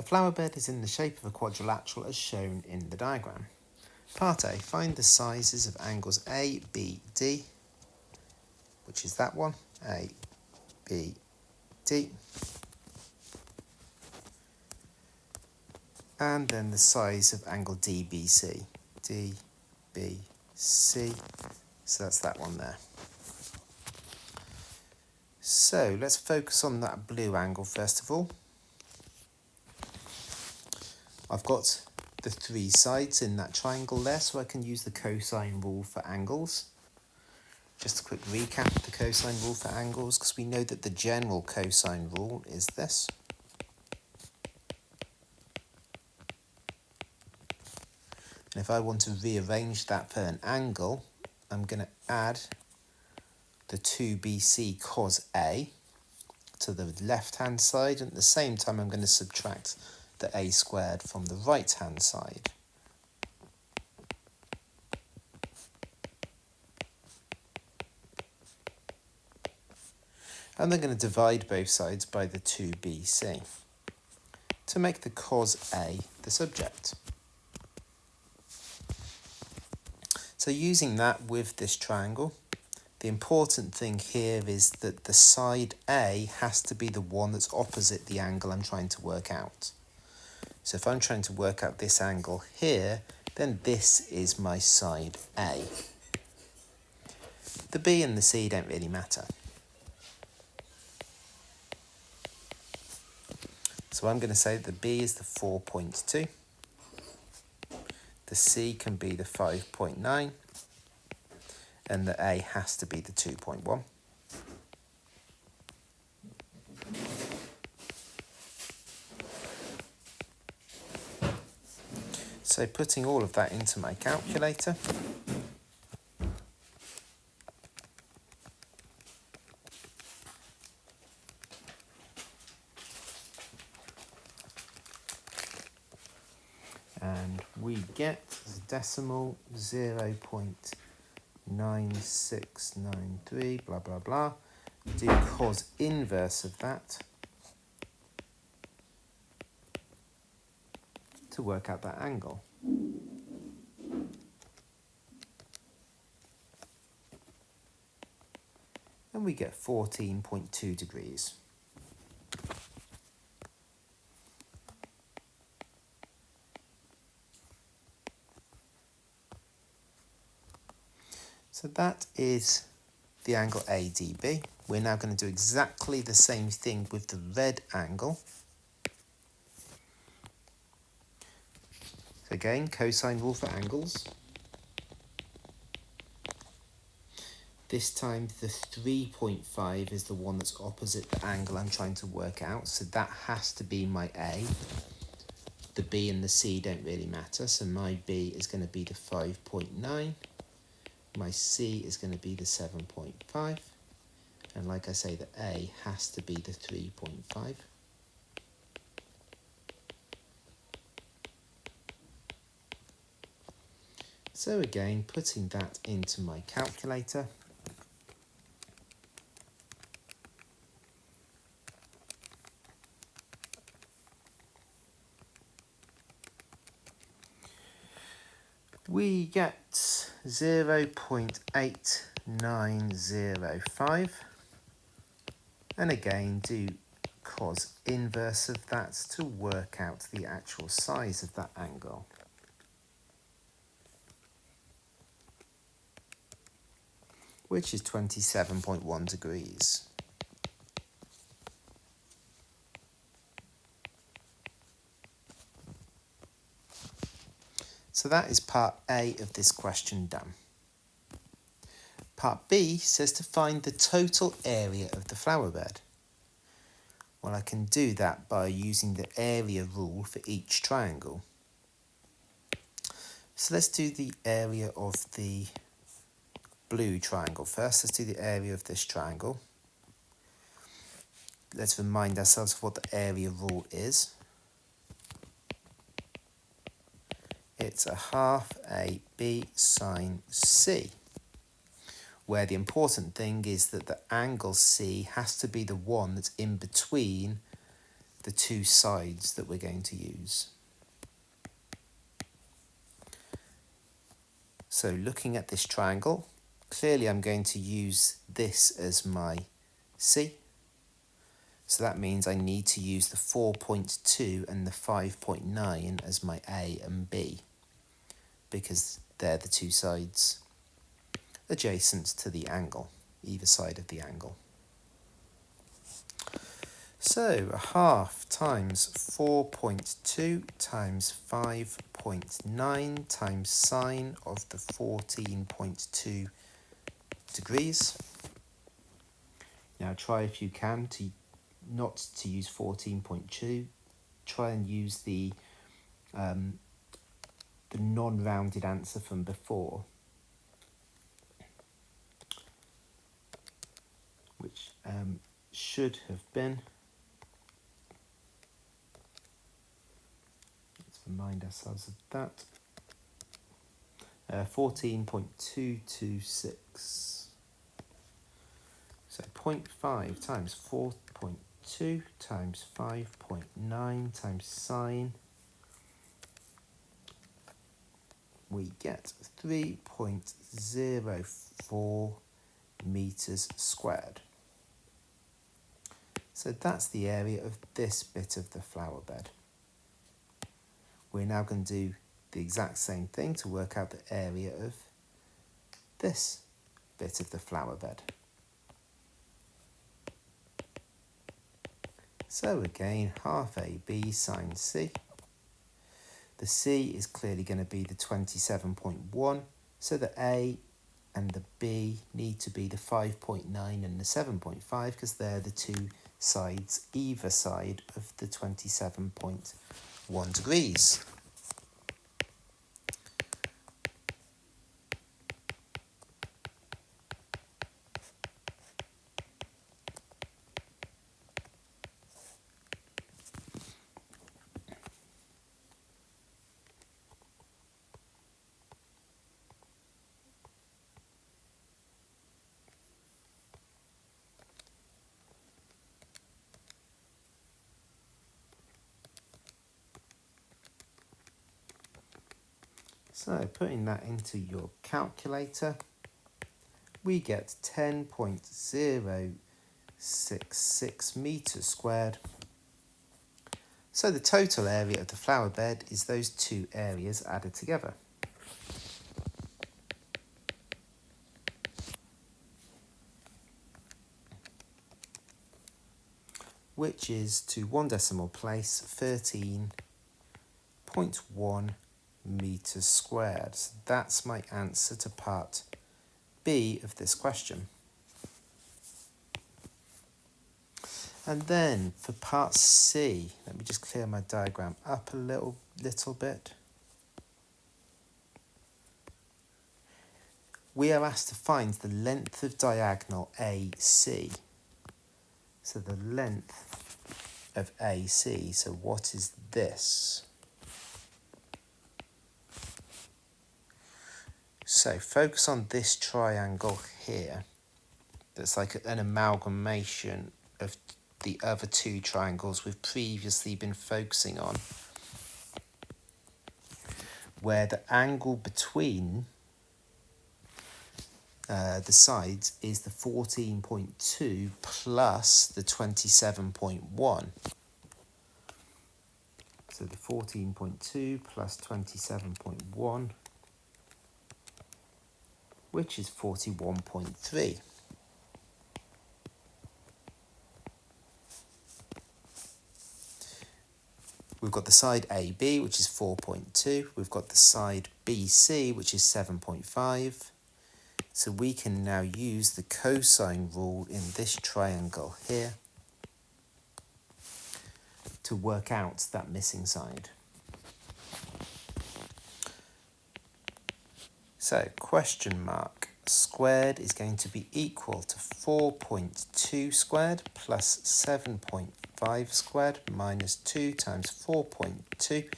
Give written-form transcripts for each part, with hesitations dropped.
A flower bed is in the shape of a quadrilateral as shown in the diagram. Part A, find the sizes of angles A, B, D, which is that one, A, B, D, and then the size of angle DBC, DBC, so that's that one there. So let's focus on that blue angle first of all. I've got the three sides in that triangle there, so I can use the cosine rule for angles. Just a quick recap of the cosine rule for angles, because we know that the general cosine rule is this. And if I want to rearrange that for an angle, I'm going to add the 2bc cos A to the left-hand side, and at the same time I'm going to subtract the a squared from the right-hand side. And they're going to divide both sides by the 2bc to make the cos A the subject. So using that with this triangle, the important thing here is that the side A has to be the one that's opposite the angle I'm trying to work out. So if I'm trying to work out this angle here, then this is my side A. The B and the C don't really matter. So I'm going to say the B is the 4.2, the C can be the 5.9, and the A has to be the 2.1. So putting all of that into my calculator, and we get as a decimal 0.9693, blah, blah, blah. Do cos inverse of that to work out that angle. And we get 14.2 degrees. So that is the angle ADB. We're now going to do exactly the same thing with the red angle. So again, cosine rule for angles. This time the 3.5 is the one that's opposite the angle I'm trying to work out, so that has to be my A. The B and the C don't really matter, so my B is going to be the 5.9. My C is going to be the 7.5, and like I say, the A has to be the 3.5. So again, putting that into my calculator, we get 0.8905, and again do cos inverse of that to work out the actual size of that angle. Which is 27.1 degrees. So that is part A of this question done. Part B says to find the total area of the flower bed. Well, I can do that by using the area rule for each triangle. So let's do the area of the blue triangle first. Let's do the area of this triangle. Let's remind ourselves of what the area rule is. It's a half AB sine C, where the important thing is that the angle C has to be the one that's in between the two sides that we're going to use. So looking at this triangle, clearly I'm going to use this as my C. So that means I need to use the 4.2 and the 5.9 as my A and B, because they're the two sides adjacent to the angle, either side of the angle. So a half times 4.2 times 5.9 times sine of the 14.2 degrees. Now try if you can to not to use 14.2. Try and use the non-rounded answer from before, which should have been, let's remind ourselves of that, 14.226. So 0.5 times 4.2 times 5.9 times sine, we get 3.04 meters squared. So that's the area of this bit of the flower bed. We're now going to do the exact same thing to work out the area of this bit of the flower bed. So again, half AB sine C. The C is clearly going to be the 27.1, so the A and the B need to be the 5.9 and the 7.5 because they're the two sides either side of the 27.1 degrees. So putting that into your calculator, we get 10.066 meters squared. So the total area of the flower bed is those two areas added together. Which is, to one decimal place, 13.1 meters squared. So that's my answer to part B of this question. And then for part C, let me just clear my diagram up a little bit. We are asked to find the length of diagonal AC. So the length of AC, so what is this? So focus on this triangle here. That's like an amalgamation of the other two triangles we've previously been focusing on, where the angle between the sides is the 14.2 plus the 27.1. So the 14.2 plus 27.1, which is 41.3. We've got the side AB, which is 4.2. We've got the side BC, which is 7.5. So we can now use the cosine rule in this triangle here to work out that missing side. So question mark squared is going to be equal to 4.2 squared plus 7.5 squared minus 2 times 4.2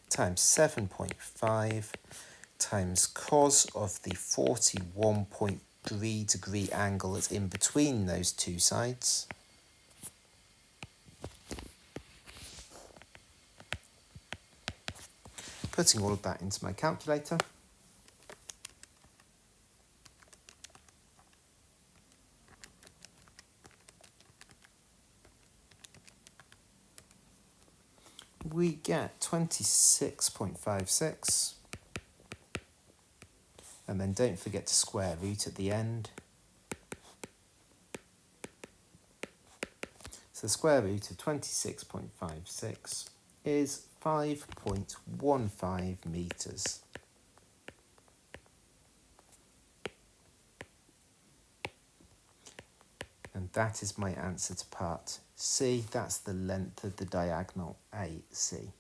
times 7.5 times cos of the 41.3 degree angle that's in between those two sides. putting all of that into my calculator. We get 26.56. And then don't forget to square root at the end. So the square root of 26.56 is 5.15 metres. And that is my answer to part C. That's the length of the diagonal AC.